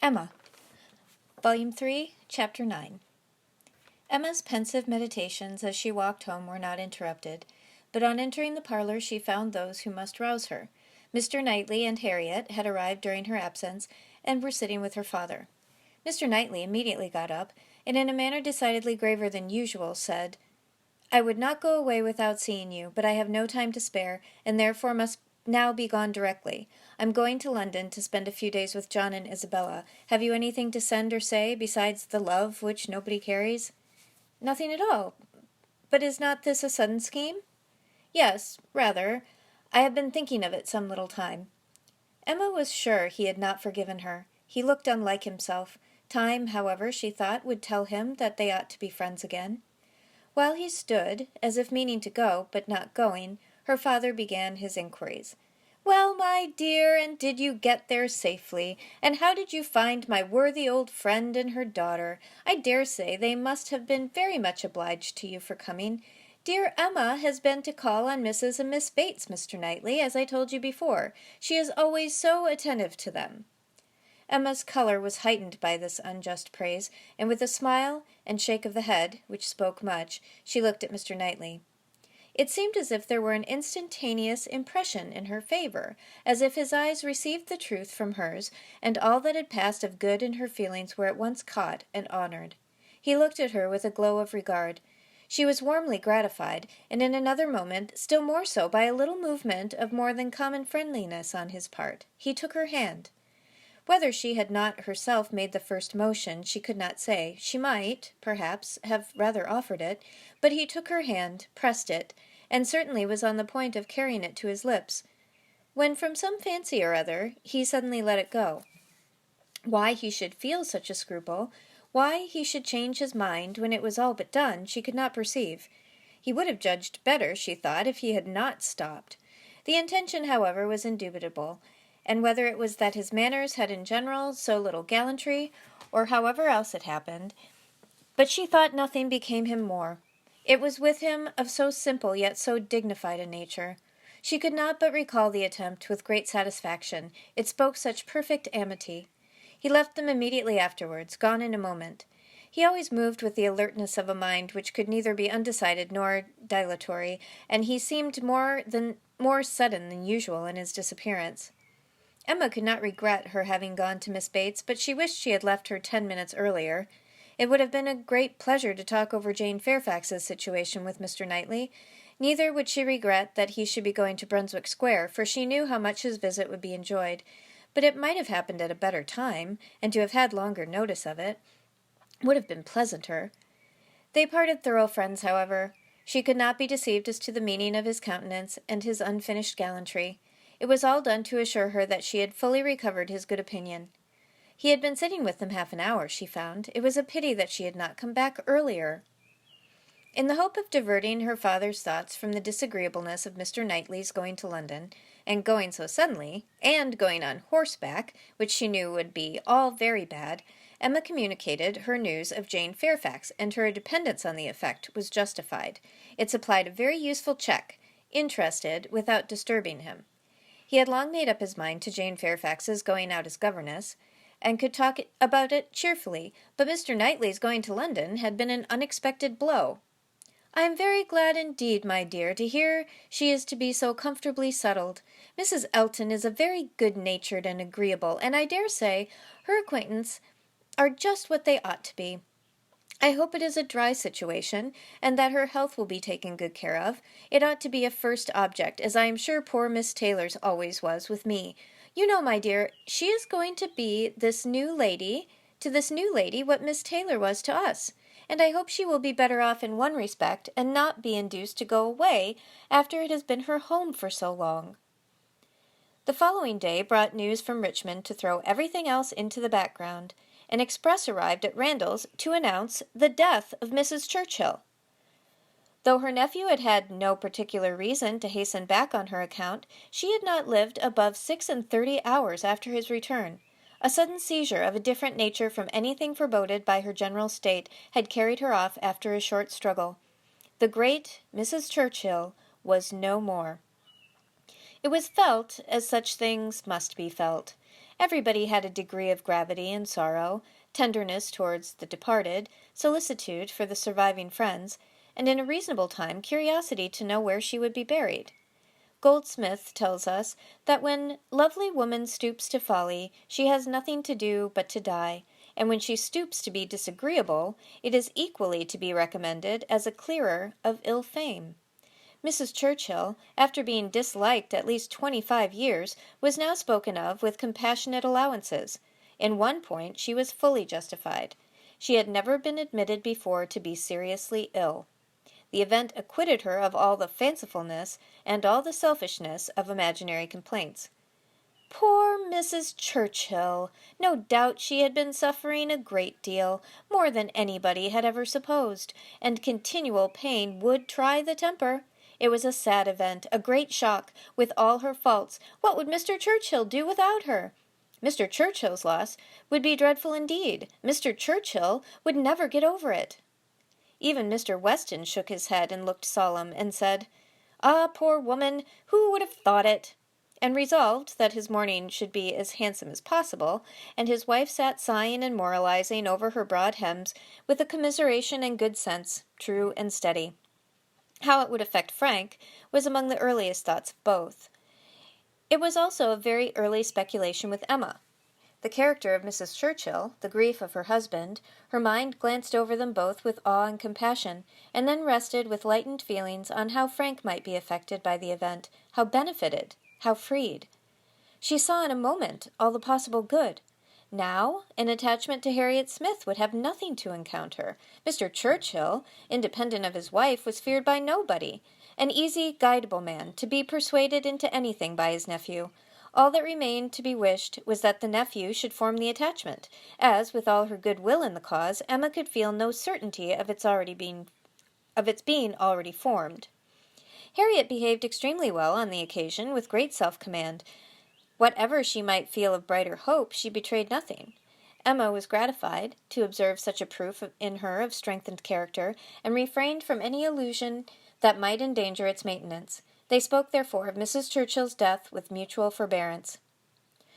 Emma, Volume 3, Chapter 9. Emma's pensive meditations as she walked home were not interrupted, but on entering the parlor she found those who must rouse her. Mr. Knightley and Harriet had arrived during her absence, and were sitting with her father. Mr. Knightley immediately got up, and in a manner decidedly graver than usual, said, "I would not go away without seeing you, but I have no time to spare, and therefore must now be gone directly. I'm going to London to spend a few days with John and Isabella. Have you anything to send or say, besides the love which nobody carries?" "Nothing at all. But is not this a sudden scheme?" "Yes, rather. I have been thinking of it some little time." Emma was sure he had not forgiven her. He looked unlike himself. Time, however, she thought, would tell him that they ought to be friends again. While he stood, as if meaning to go, but not going, her father began his inquiries. "Well, my dear, and did you get there safely? And how did you find my worthy old friend and her daughter? I dare say they must have been very much obliged to you for coming. Dear Emma has been to call on Mrs. and Miss Bates, Mr. Knightley, as I told you before. She is always so attentive to them." Emma's color was heightened by this unjust praise, and with a smile and shake of the head, which spoke much, she looked at Mr. Knightley. It seemed as if there were an instantaneous impression in her favor, as if his eyes received the truth from hers, and all that had passed of good in her feelings were at once caught and honored. He looked at her with a glow of regard. She was warmly gratified, and in another moment, still more so by a little movement of more than common friendliness on his part. He took her hand. Whether she had not herself made the first motion, she could not say. She might, perhaps, have rather offered it, but he took her hand, pressed it, and certainly was on the point of carrying it to his lips, when from some fancy or other he suddenly let it go. Why he should feel such a scruple, why he should change his mind when it was all but done, she could not perceive. He would have judged better, she thought, if he had not stopped. The intention, however, was indubitable, and whether it was that his manners had in general so little gallantry, or however else it happened, but she thought nothing became him more. It was with him of so simple yet so dignified a nature. She could not but recall the attempt with great satisfaction. It spoke such perfect amity. He left them immediately afterwards, gone in a moment. He always moved with the alertness of a mind which could neither be undecided nor dilatory, and he seemed more sudden than usual in his disappearance. Emma could not regret her having gone to Miss Bates, but she wished she had left her 10 minutes earlier. It would have been a great pleasure to talk over Jane Fairfax's situation with Mr. Knightley. Neither would she regret that he should be going to Brunswick Square, for she knew how much his visit would be enjoyed. But it might have happened at a better time, and to have had longer notice of it would have been pleasanter. They parted thorough friends, however. She could not be deceived as to the meaning of his countenance and his unfinished gallantry. It was all done to assure her that she had fully recovered his good opinion. He had been sitting with them half an hour, she found. It was a pity that she had not come back earlier. In the hope of diverting her father's thoughts from the disagreeableness of Mr. Knightley's going to London, and going so suddenly, and going on horseback, which she knew would be all very bad, Emma communicated her news of Jane Fairfax, and her dependence on the effect was justified. It supplied a very useful check, interested without disturbing him. He had long made up his mind to Jane Fairfax's going out as governess, and could talk about it cheerfully, but Mr. Knightley's going to London had been an unexpected blow. "I am very glad indeed, my dear, to hear she is to be so comfortably settled. Mrs. Elton is a very good-natured and agreeable, and I dare say her acquaintance are just what they ought to be. I hope it is a dry situation, and that her health will be taken good care of. It ought to be a first object, as I am sure poor Miss Taylor's always was with me. You know, my dear, she is going to be to this new lady what Miss Taylor was to us, and I hope she will be better off in one respect, and not be induced to go away after it has been her home for so long." The following day brought news from Richmond to throw everything else into the background. An express arrived at Randalls to announce the death of Mrs. Churchill. Though her nephew had had no particular reason to hasten back on her account, she had not lived above 36 hours after his return. A sudden seizure of a different nature from anything foreboded by her general state had carried her off after a short struggle. The great Mrs. Churchill was no more. It was felt as such things must be felt, Everybody had a degree of gravity and sorrow, tenderness towards the departed, solicitude for the surviving friends, and in a reasonable time curiosity to know where she would be buried. Goldsmith tells us that when lovely woman stoops to folly, she has nothing to do but to die, and when she stoops to be disagreeable, it is equally to be recommended as a clearer of ill fame. Mrs. Churchill, after being disliked at least 25 years, was now spoken of with compassionate allowances. In one point she was fully justified. She had never been admitted before to be seriously ill. The event acquitted her of all the fancifulness and all the selfishness of imaginary complaints. Poor Mrs. Churchill! No doubt she had been suffering a great deal, more than anybody had ever supposed, and continual pain would try the temper. It was a sad event, a great shock, with all her faults. What would Mr. Churchill do without her? Mr. Churchill's loss would be dreadful indeed. Mr. Churchill would never get over it. Even Mr. Weston shook his head and looked solemn, and said, "Ah, poor woman, who would have thought it?" and resolved that his mourning should be as handsome as possible, and his wife sat sighing and moralizing over her broad hems, with a commiseration and good sense, true and steady. How it would affect Frank was among the earliest thoughts of both. It was also a very early speculation with Emma. The character of Mrs. Churchill, the grief of her husband, her mind glanced over them both with awe and compassion, and then rested with lightened feelings on how Frank might be affected by the event, how benefited, how freed. She saw in a moment all the possible good. Now, an attachment to Harriet Smith would have nothing to encounter. Mr. Churchill, independent of his wife, was feared by nobody. An easy, guidable man, to be persuaded into anything by his nephew. All that remained to be wished was that the nephew should form the attachment, as, with all her good will in the cause, Emma could feel no certainty of its being already formed. Harriet behaved extremely well on the occasion, with great self-command. Whatever she might feel of brighter hope, she betrayed nothing. Emma was gratified to observe such a proof in her of strengthened character, and refrained from any allusion that might endanger its maintenance. They spoke, therefore, of Mrs. Churchill's death with mutual forbearance.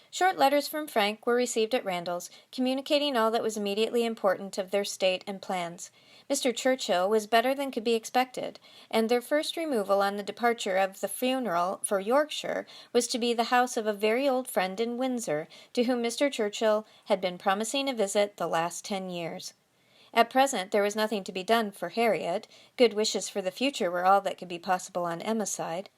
Short letters from Frank were received at Randalls, communicating all that was immediately important of their state and plans. Mr. Churchill was better than could be expected, and their first removal on the departure of the funeral for Yorkshire was to be the house of a very old friend in Windsor, to whom Mr. Churchill had been promising a visit the last 10 years. At present there was nothing to be done for Harriet. Good wishes for the future were all that could be possible on Emma's side.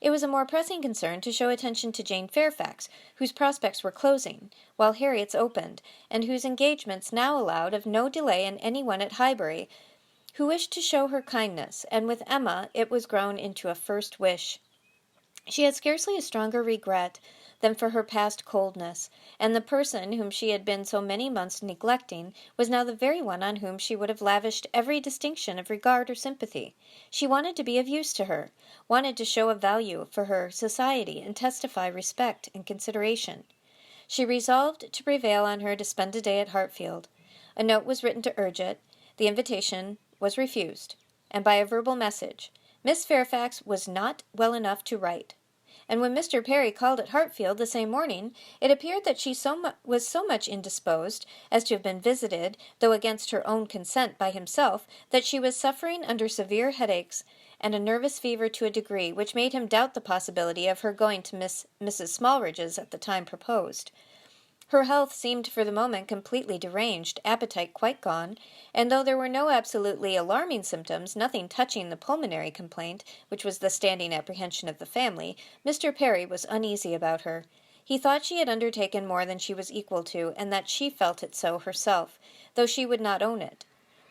It was a more pressing concern to show attention to Jane Fairfax, whose prospects were closing, while Harriet's opened, and whose engagements now allowed of no delay in any one at Highbury, who wished to show her kindness, and with Emma it was grown into a first wish. She had scarcely a stronger regret than for her past coldness, and the person whom she had been so many months neglecting was now the very one on whom she would have lavished every distinction of regard or sympathy. She wanted to be of use to her, wanted to show a value for her society, and testify respect and consideration. She resolved to prevail on her to spend a day at Hartfield. A note was written to urge it. The invitation was refused, and by a verbal message. Miss Fairfax was not well enough to write. And when Mr. Perry called at Hartfield the same morning, it appeared that she was so much indisposed as to have been visited, though against her own consent, by himself, that she was suffering under severe headaches and a nervous fever to a degree which made him doubt the possibility of her going to Mrs. Smallridge's at the time proposed. Her health seemed for the moment completely deranged, appetite quite gone, and though there were no absolutely alarming symptoms, nothing touching the pulmonary complaint, which was the standing apprehension of the family, Mr. Perry was uneasy about her. He thought she had undertaken more than she was equal to, and that she felt it so herself, though she would not own it.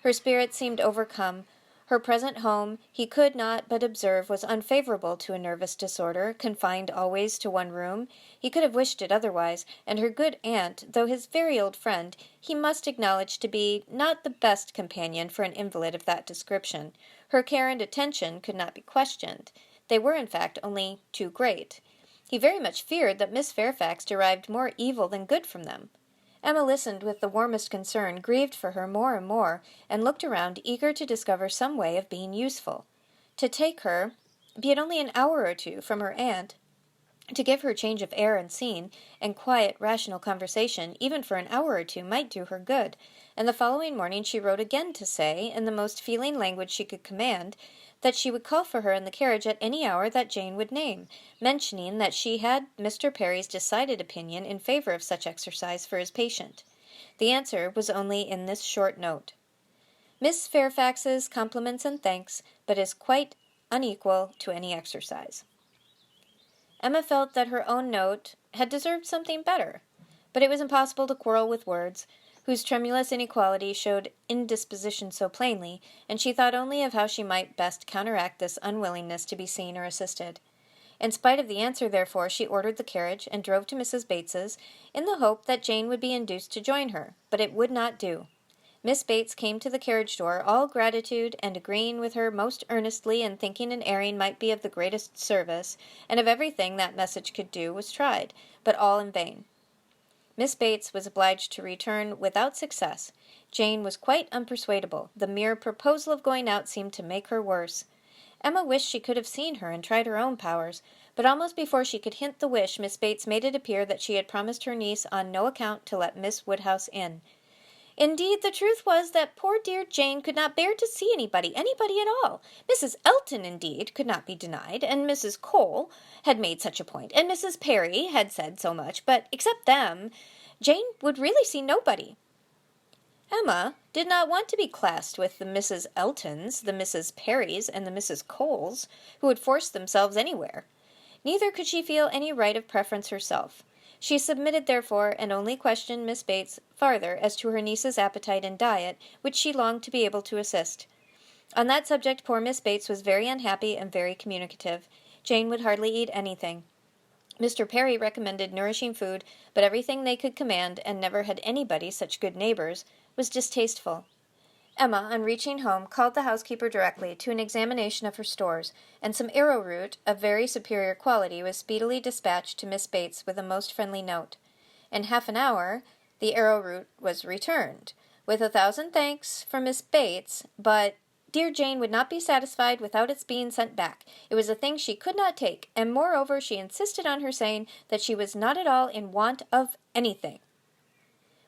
Her spirits seemed overcome. Her present home, he could not but observe, was unfavorable to a nervous disorder, confined always to one room. He could have wished it otherwise, and her good aunt, though his very old friend, he must acknowledge to be not the best companion for an invalid of that description. Her care and attention could not be questioned. They were, in fact, only too great. He very much feared that Miss Fairfax derived more evil than good from them. Emma listened with the warmest concern, grieved for her more and more, and looked around, eager to discover some way of being useful. To take her, be it only an hour or two, from her aunt, To give her change of air and scene, and quiet, rational conversation, even for an hour or two, might do her good, and the following morning she wrote again to say, in the most feeling language she could command, that she would call for her in the carriage at any hour that Jane would name, mentioning that she had Mr. Perry's decided opinion in favor of such exercise for his patient. The answer was only in this short note: Miss Fairfax's compliments and thanks, but is quite unequal to any exercise. Emma felt that her own note had deserved something better, but it was impossible to quarrel with words, whose tremulous inequality showed indisposition so plainly, and she thought only of how she might best counteract this unwillingness to be seen or assisted. In spite of the answer, therefore, she ordered the carriage, and drove to Mrs. Bates's, in the hope that Jane would be induced to join her, but it would not do. Miss Bates came to the carriage door, all gratitude, and agreeing with her most earnestly, and thinking an airing might be of the greatest service, and of everything that message could do was tried, but all in vain. Miss Bates was obliged to return without success. Jane was quite unpersuadable. The mere proposal of going out seemed to make her worse. Emma wished she could have seen her and tried her own powers, but almost before she could hint the wish, Miss Bates made it appear that she had promised her niece on no account to let Miss Woodhouse in. Indeed, the truth was that poor dear Jane could not bear to see anybody at all. Mrs. Elton, indeed, could not be denied, and Mrs. Cole had made such a point, and Mrs. Perry had said so much, but except them, Jane would really see nobody. Emma did not want to be classed with the Mrs. Eltons, the Mrs. Perrys, and the Mrs. Coles, who would force themselves anywhere. Neither could she feel any right of preference herself. She submitted, therefore, and only questioned Miss Bates farther as to her niece's appetite and diet, which she longed to be able to assist. On that subject poor Miss Bates was very unhappy and very communicative. Jane would hardly eat anything. Mr. Perry recommended nourishing food, but everything they could command, and never had anybody such good neighbors, was distasteful. Emma, on reaching home, called the housekeeper directly to an examination of her stores, and some arrowroot of very superior quality was speedily dispatched to Miss Bates with a most friendly note. In half an hour the arrowroot was returned, with 1,000 thanks for Miss Bates, but dear Jane would not be satisfied without its being sent back. It was a thing she could not take, and moreover she insisted on her saying that she was not at all in want of anything.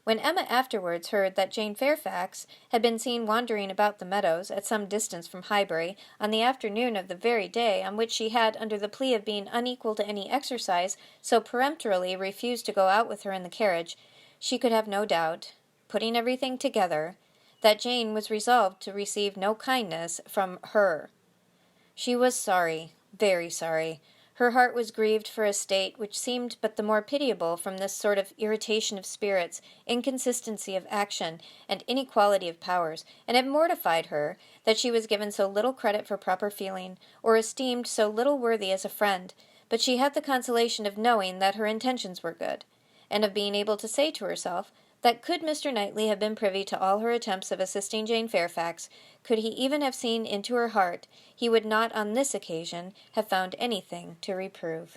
When Emma afterwards heard that Jane Fairfax had been seen wandering about the meadows, at some distance from Highbury, on the afternoon of the very day on which she had, under the plea of being unequal to any exercise, so peremptorily refused to go out with her in the carriage, she could have no doubt, putting everything together, that Jane was resolved to receive no kindness from her. She was sorry, very sorry. Her heart was grieved for a state which seemed but the more pitiable from this sort of irritation of spirits, inconsistency of action, and inequality of powers, and it mortified her that she was given so little credit for proper feeling, or esteemed so little worthy as a friend, but she had the consolation of knowing that her intentions were good, and of being able to say to herself that could Mr. Knightley have been privy to all her attempts of assisting Jane Fairfax, could he even have seen into her heart, he would not on this occasion have found anything to reprove.